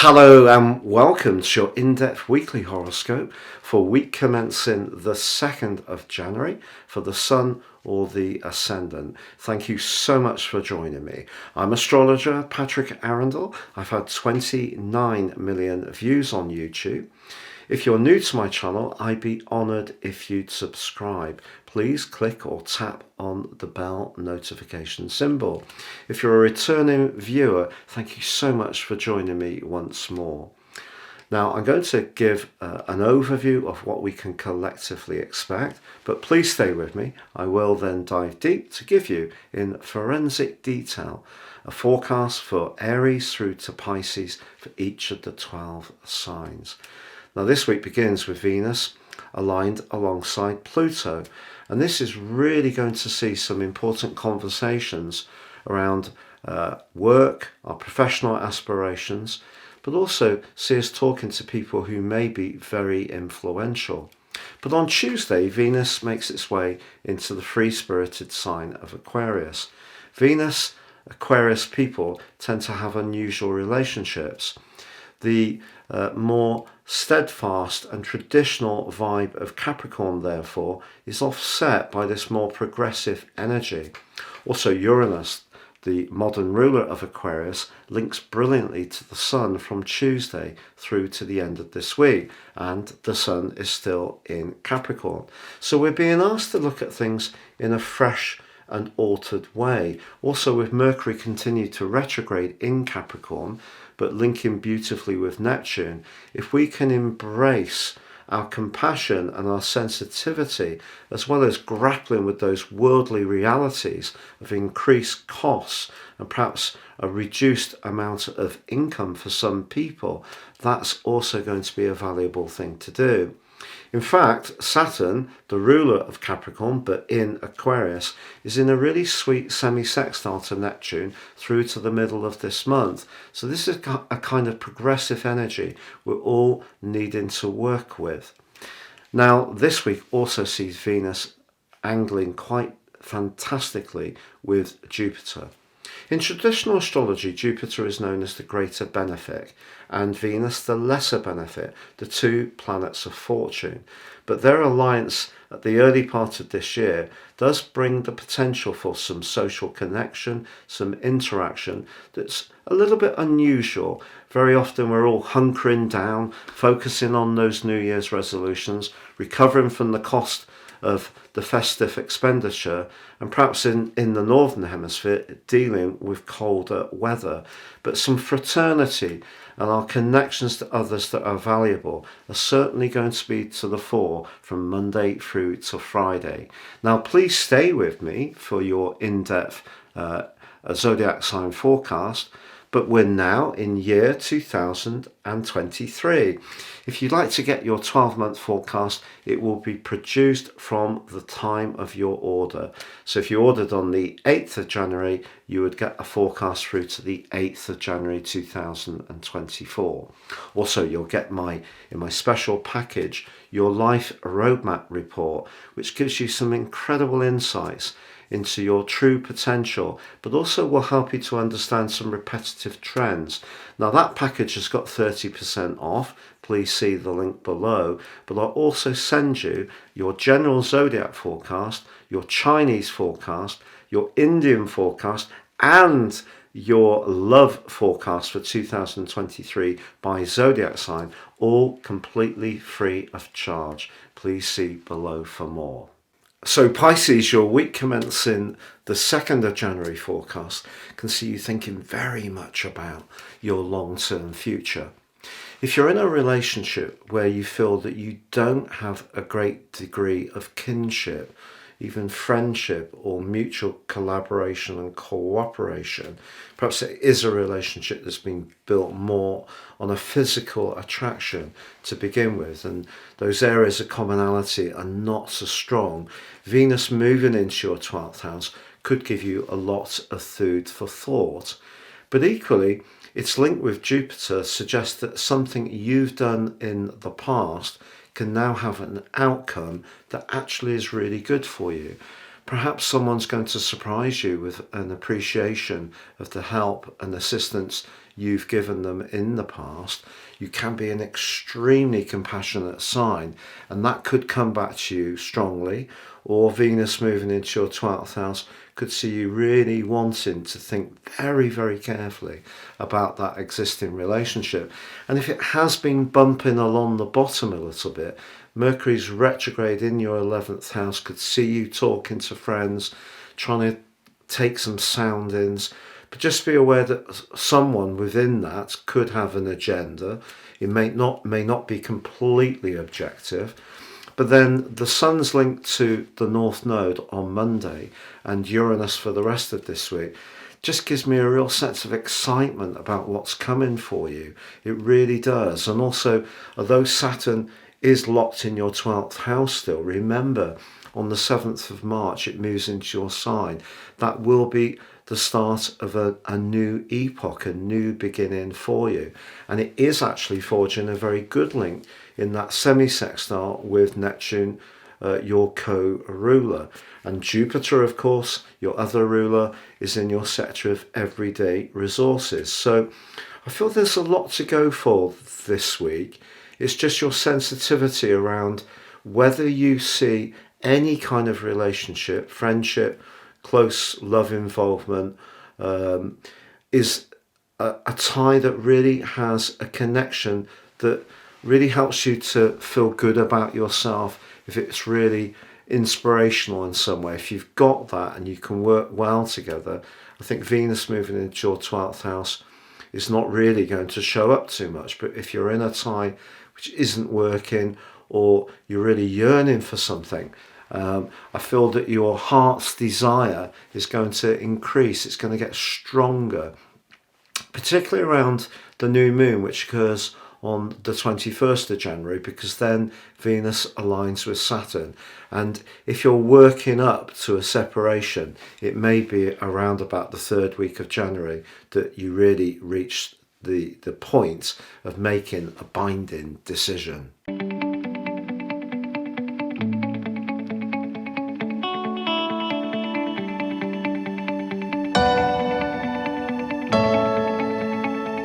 Hello and welcome to your in-depth weekly horoscope for week commencing the 2nd of January for the Sun or the Ascendant. Thank you so much for joining me. I'm astrologer Patrick Arundell. I've had 29 million views on YouTube. If you're new to my channel, I'd be honoured if you'd subscribe. Please click or tap on the bell notification symbol. If you're a returning viewer, thank you so much for joining me once more. Now, I'm going to give an overview of what we can collectively expect, but please stay with me. I will then dive deep to give you, in forensic detail, a forecast for Aries through to Pisces for each of the 12 signs. Now, this week begins with Venus aligned alongside Pluto, and this is really going to see some important conversations around work, our professional aspirations, but also see us talking to people who may be very influential. But on Tuesday, Venus makes its way into the free-spirited sign of Aquarius. Venus, Aquarius people tend to have unusual relationships. The more steadfast and traditional vibe of Capricorn, therefore, is offset by this more progressive energy. Also, Uranus, the modern ruler of Aquarius, links brilliantly to the Sun from Tuesday through to the end of this week, and the Sun is still in Capricorn. So we're being asked to look at things in a fresh and altered way. Also, with Mercury continued to retrograde in Capricorn, but linking beautifully with Neptune, if we can embrace our compassion and our sensitivity, as well as grappling with those worldly realities of increased costs and perhaps a reduced amount of income for some people, that's also going to be a valuable thing to do. In fact, Saturn, the ruler of Capricorn but in Aquarius, is in a really sweet semi-sextile to Neptune through to the middle of this month. So this is a kind of progressive energy we're all needing to work with. Now, this week also sees Venus angling quite fantastically with Jupiter. In traditional astrology, Jupiter is known as the greater benefic and Venus the lesser benefic, the two planets of fortune. But their alliance at the early part of this year does bring the potential for some social connection, some interaction that's a little bit unusual. Very often we're all hunkering down, focusing on those New Year's resolutions, recovering from the cost of the festive expenditure, and perhaps in the Northern Hemisphere dealing with colder weather. But some fraternity and our connections to others that are valuable are certainly going to be to the fore from Monday through to Friday. Now, please stay with me for your in-depth zodiac sign forecast. But we're now in year 2023. If you'd like to get your 12-month forecast, it will be produced from the time of your order. So if you ordered on the 8th of January, you would get a forecast through to the 8th of January 2024. Also, you'll get in my special package, your Life Roadmap Report, which gives you some incredible insights into your true potential, but also will help you to understand some repetitive trends. Now, that package has got 30% off. Please see the link below. But I'll also send you your general zodiac forecast, your Chinese forecast, your Indian forecast, and your love forecast for 2023 by zodiac sign, all completely free of charge. Please see below for more. So Pisces, your week commencing the 2nd of January forecast can see you thinking very much about your long-term future. If you're in a relationship where you feel that you don't have a great degree of kinship, even friendship or mutual collaboration and cooperation, perhaps it is a relationship that's been built more on a physical attraction to begin with, and those areas of commonality are not so strong, Venus moving into your 12th house could give you a lot of food for thought. But equally, its link with Jupiter suggests that something you've done in the past can now have an outcome that actually is really good for you. Perhaps someone's going to surprise you with an appreciation of the help and assistance you've given them in the past, you can be an extremely compassionate sign, and that could come back to you strongly. Or Venus moving into your 12th house could see you really wanting to think very, very carefully about that existing relationship. And if it has been bumping along the bottom a little bit, Mercury's retrograde in your 11th house could see you talking to friends, trying to take some soundings. But just be aware that someone within that could have an agenda. It may not be completely objective. But then the Sun's linked to the North Node on Monday and Uranus for the rest of this week. Just gives me a real sense of excitement about what's coming for you. It really does. And also, although Saturn is locked in your 12th house still, remember on the 7th of March it moves into your sign. That will be the start of a new epoch, a new beginning for you. And it is actually forging a very good link in that semi-sextile with Neptune, your co-ruler. And Jupiter, of course, your other ruler, is in your sector of everyday resources. So I feel there's a lot to go for this week. It's just your sensitivity around whether you see any kind of relationship, friendship, close love involvement, is a tie that really has a connection that really helps you to feel good about yourself. If it's really inspirational in some way, if you've got that and you can work well together, I think Venus moving into your 12th house is not really going to show up too much. But if you're in a tie which isn't working, or you're really yearning for something, I feel that your heart's desire is going to increase. It's going to get stronger, particularly around the new moon, which occurs on the 21st of January, because then Venus aligns with Saturn. And if you're working up to a separation, it may be around about the third week of January that you really reach the point of making a binding decision.